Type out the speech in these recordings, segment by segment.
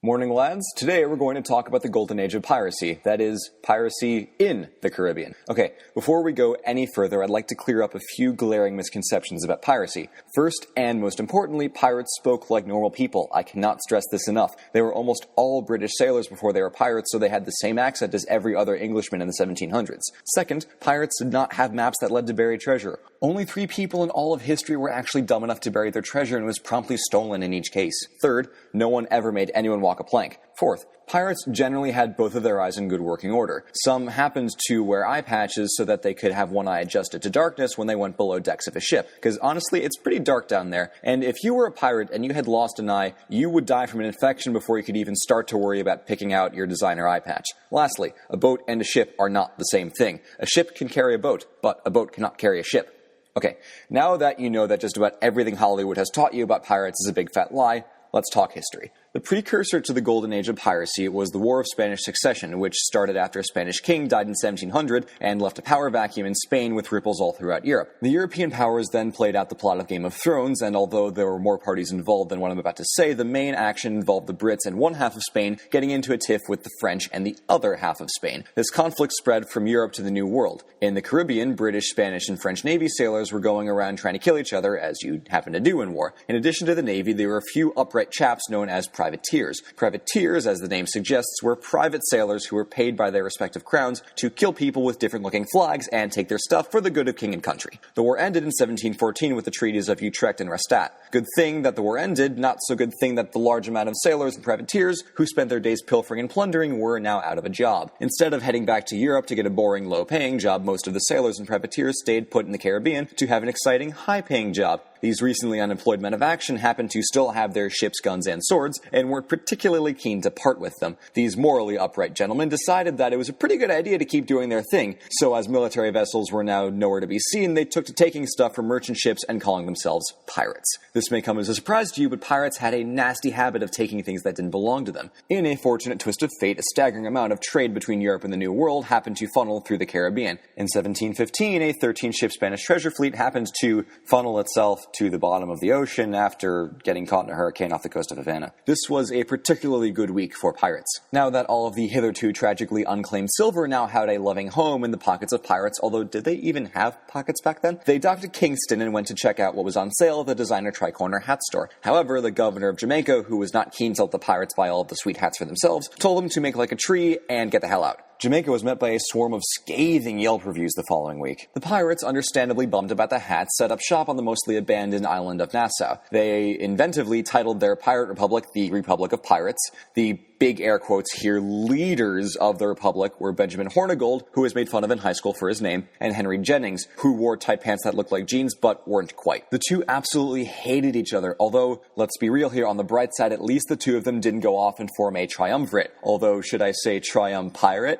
Morning, lads. Today we're going to talk about the golden age of piracy. That is, piracy in the Caribbean. Okay, before we go any further, I'd like to clear up a few glaring misconceptions about piracy. First, and most importantly, pirates spoke like normal people. I cannot stress this enough. They were almost all British sailors before they were pirates, so they had the same accent as every other Englishman in the 1700s. Second, pirates did not have maps that led to buried treasure. Only 3 people in all of history were actually dumb enough to bury their treasure, and it was promptly stolen in each case. Third, no one ever made anyone walk a plank. Fourth, pirates generally had both of their eyes in good working order. Some happened to wear eye patches so that they could have one eye adjusted to darkness when they went below decks of a ship, because honestly, it's pretty dark down there, and if you were a pirate and you had lost an eye, you would die from an infection before you could even start to worry about picking out your designer eye patch. Lastly, a boat and a ship are not the same thing. A ship can carry a boat, but a boat cannot carry a ship. Okay, now that you know that just about everything Hollywood has taught you about pirates is a big fat lie, let's talk history. The precursor to the golden age of piracy was the War of Spanish Succession, which started after a Spanish king died in 1700 and left a power vacuum in Spain with ripples all throughout Europe. The European powers then played out the plot of Game of Thrones, and although there were more parties involved than what I'm about to say, the main action involved the Brits and one half of Spain getting into a tiff with the French and the other half of Spain. This conflict spread from Europe to the New World. In the Caribbean, British, Spanish, and French Navy sailors were going around trying to kill each other, as you happen to do in war. In addition to the Navy, there were a few upright chaps known as privateers. Privateers, as the name suggests, were private sailors who were paid by their respective crowns to kill people with different-looking flags and take their stuff for the good of king and country. The war ended in 1714 with the treaties of Utrecht and Rastatt. Good thing that the war ended, not so good thing that the large amount of sailors and privateers who spent their days pilfering and plundering were now out of a job. Instead of heading back to Europe to get a boring, low-paying job, most of the sailors and privateers stayed put in the Caribbean to have an exciting, high-paying job. These recently unemployed men of action happened to still have their ships, guns, and swords, and weren't particularly keen to part with them. These morally upright gentlemen decided that it was a pretty good idea to keep doing their thing, so as military vessels were now nowhere to be seen, they took to taking stuff from merchant ships and calling themselves pirates. This may come as a surprise to you, but pirates had a nasty habit of taking things that didn't belong to them. In a fortunate twist of fate, a staggering amount of trade between Europe and the New World happened to funnel through the Caribbean. In 1715, a 13-ship Spanish treasure fleet happened to funnel itself to the bottom of the ocean after getting caught in a hurricane off the coast of Havana. This was a particularly good week for pirates. Now that all of the hitherto tragically unclaimed silver now had a loving home in the pockets of pirates, although did they even have pockets back then? They docked at Kingston and went to check out what was on sale at the designer Tri-Corner hat store. However, the governor of Jamaica, who was not keen to let the pirates buy all of the sweet hats for themselves, told them to make like a tree and get the hell out. Jamaica was met by a swarm of scathing Yelp reviews the following week. The pirates, understandably bummed about the hats, set up shop on the mostly abandoned island of Nassau. They inventively titled their pirate republic the Republic of Pirates. The big air quotes here leaders of the republic were Benjamin Hornigold, who was made fun of in high school for his name, and Henry Jennings, who wore tight pants that looked like jeans but weren't quite. The two absolutely hated each other, although, let's be real here, on the bright side, at least the two of them didn't go off and form a triumvirate. Although, should I say triumpirate?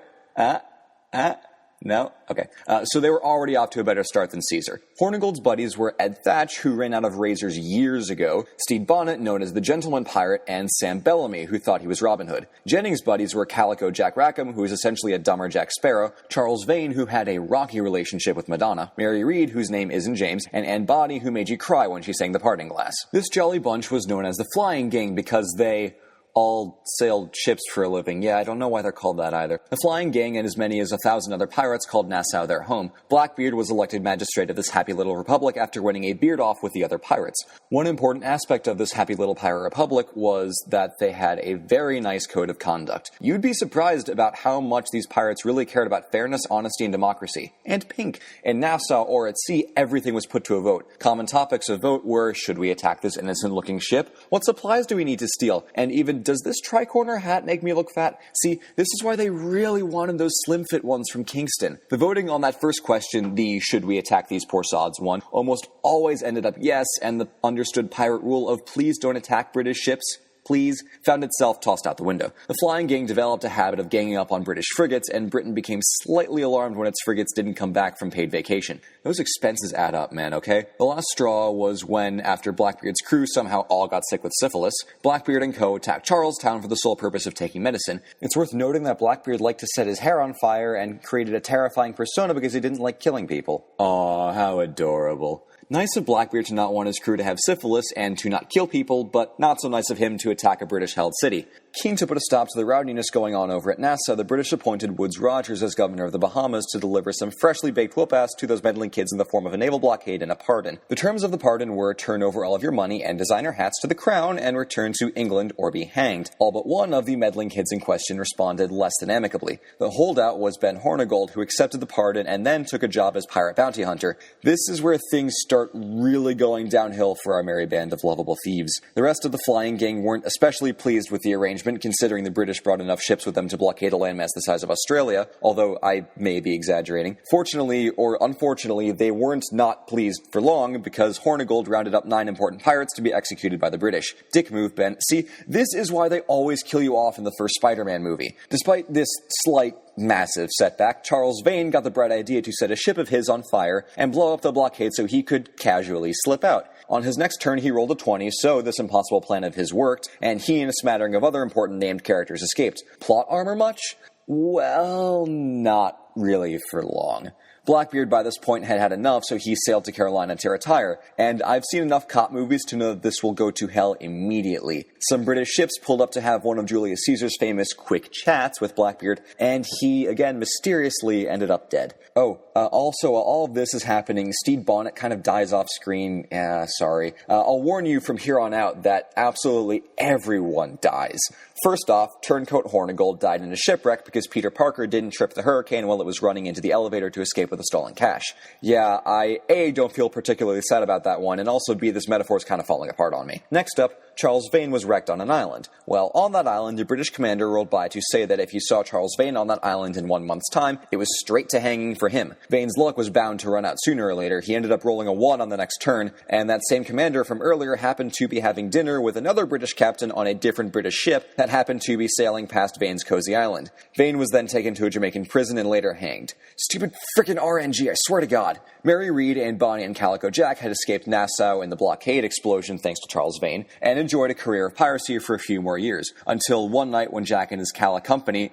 No? Okay. So they were already off to a better start than Caesar. Hornigold's buddies were Ed Thatch, who ran out of razors years ago, Stede Bonnet, known as the Gentleman Pirate, and Sam Bellamy, who thought he was Robin Hood. Jennings' buddies were Calico Jack Rackham, who was essentially a dumber Jack Sparrow, Charles Vane, who had a rocky relationship with Madonna, Mary Read, whose name isn't James, and Anne Boddy, who made you cry when she sang The Parting Glass. This jolly bunch was known as the Flying Gang because they all sailed ships for a living. Yeah, I don't know why they're called that either. The Flying Gang and as many as 1,000 other pirates called Nassau their home. Blackbeard was elected magistrate of this happy little republic after winning a beard off with the other pirates. One important aspect of this happy little pirate republic was that they had a very nice code of conduct. You'd be surprised about how much these pirates really cared about fairness, honesty, and democracy. And pink. In Nassau or at sea, everything was put to a vote. Common topics of vote were, should we attack this innocent-looking ship? What supplies do we need to steal? And even, does this Tri-Corner hat make me look fat? See, this is why they really wanted those slim-fit ones from Kingston. The voting on that first question, the should we attack these poor sods one, almost always ended up yes, and the understood pirate rule of please don't attack British ships, please, found itself tossed out the window. The Flying Gang developed a habit of ganging up on British frigates, and Britain became slightly alarmed when its frigates didn't come back from paid vacation. Those expenses add up, man, okay? The last straw was when, after Blackbeard's crew somehow all got sick with syphilis, Blackbeard and co. attacked Charlestown for the sole purpose of taking medicine. It's worth noting that Blackbeard liked to set his hair on fire and created a terrifying persona because he didn't like killing people. Aw, how adorable. Nice of Blackbeard to not want his crew to have syphilis and to not kill people, but not so nice of him to attack a British-held city. Keen to put a stop to the rowdiness going on over at Nassau, the British appointed Woodes Rogers as governor of the Bahamas to deliver some freshly baked whoop-ass to those meddling kids in the form of a naval blockade and a pardon. The terms of the pardon were turn over all of your money and designer hats to the crown and return to England or be hanged. All but one of the meddling kids in question responded less than amicably. The holdout was Ben Hornigold, who accepted the pardon and then took a job as pirate bounty hunter. This is where things start really going downhill for our merry band of lovable thieves. The rest of the flying gang weren't especially pleased with the arrangement, considering the British brought enough ships with them to blockade a landmass the size of Australia, although I may be exaggerating. Fortunately, or unfortunately, they weren't not pleased for long, because Hornigold rounded up 9 important pirates to be executed by the British. Dick move, Ben. See, this is why they always kill you off in the first Spider-Man movie. Despite this slight massive setback, Charles Vane got the bright idea to set a ship of his on fire and blow up the blockade so he could casually slip out. On his next turn, he rolled a 20, so this impossible plan of his worked, and he and a smattering of other important named characters escaped. Plot armor much? Well, not really for long. Blackbeard by this point had had enough, so he sailed to Carolina to retire, and I've seen enough cop movies to know that this will go to hell immediately. Some British ships pulled up to have one of Julius Caesar's famous quick chats with Blackbeard, and he, again, mysteriously ended up dead. Also, while all of this is happening, Stede Bonnet kind of dies off screen. Sorry. I'll warn you from here on out that absolutely everyone dies. First off, Turncoat Hornigold died in a shipwreck because Peter Parker didn't trip the Hurricane while it was running into the elevator to escape with the stolen cash. Yeah, I A, don't feel particularly sad about that one, and also B, this metaphor is kind of falling apart on me. Next up, Charles Vane was wrecked on an island. Well, on that island, a British commander rolled by to say that if you saw Charles Vane on that island in 1 month's time, it was straight to hanging for him. Vane's luck was bound to run out sooner or later. He ended up rolling a 1 on the next turn, and that same commander from earlier happened to be having dinner with another British captain on a different British ship that happened to be sailing past Vane's cozy island. Vane was then taken to a Jamaican prison and later hanged. Stupid frickin' RNG, I swear to God. Mary Read and Bonnie and Calico Jack had escaped Nassau in the blockade explosion thanks to Charles Vane, and enjoyed a career of piracy for a few more years, until one night when Jack and his Cala company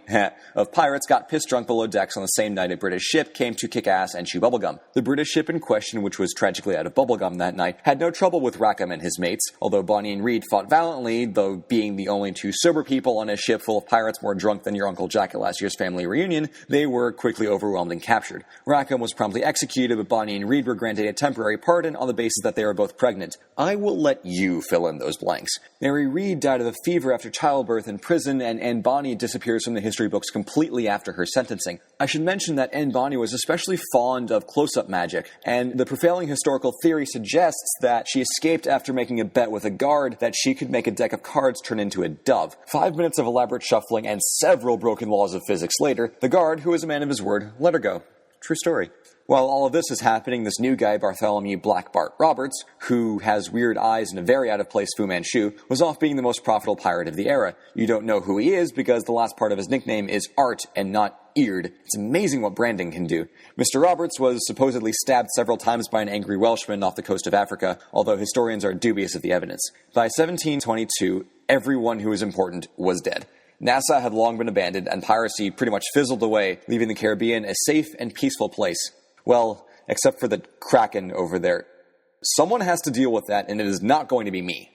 of pirates got pissed drunk below decks on the same night a British ship came to kick ass and chew bubblegum. The British ship in question, which was tragically out of bubblegum that night, had no trouble with Rackham and his mates, although Bonnie and Reed fought valiantly, though being the only 2 sober people on a ship full of pirates more drunk than your Uncle Jack at last year's family reunion, they were quickly overwhelmed and captured. Rackham was promptly executed, but Bonnie and Reed were granted a temporary pardon on the basis that they were both pregnant. I will let you fill in those blanks. Mary Reed died of a fever after childbirth in prison, and Anne Bonny disappears from the history books completely after her sentencing. I should mention that Anne Bonny was especially fond of close-up magic, and the prevailing historical theory suggests that she escaped after making a bet with a guard that she could make a deck of cards turn into a dove. 5 minutes of elaborate shuffling and several broken laws of physics later, the guard, who was a man of his word, let her go. True story. While all of this is happening, this new guy, Bartholomew Black Bart Roberts, who has weird eyes and a very out-of-place Fu Manchu, was off being the most profitable pirate of the era. You don't know who he is because the last part of his nickname is Art and not Eared. It's amazing what branding can do. Mr. Roberts was supposedly stabbed several times by an angry Welshman off the coast of Africa, although historians are dubious of the evidence. By 1722, everyone who was important was dead. Nassau had long been abandoned, and piracy pretty much fizzled away, leaving the Caribbean a safe and peaceful place. Well, except for the Kraken over there. Someone has to deal with that, and it is not going to be me.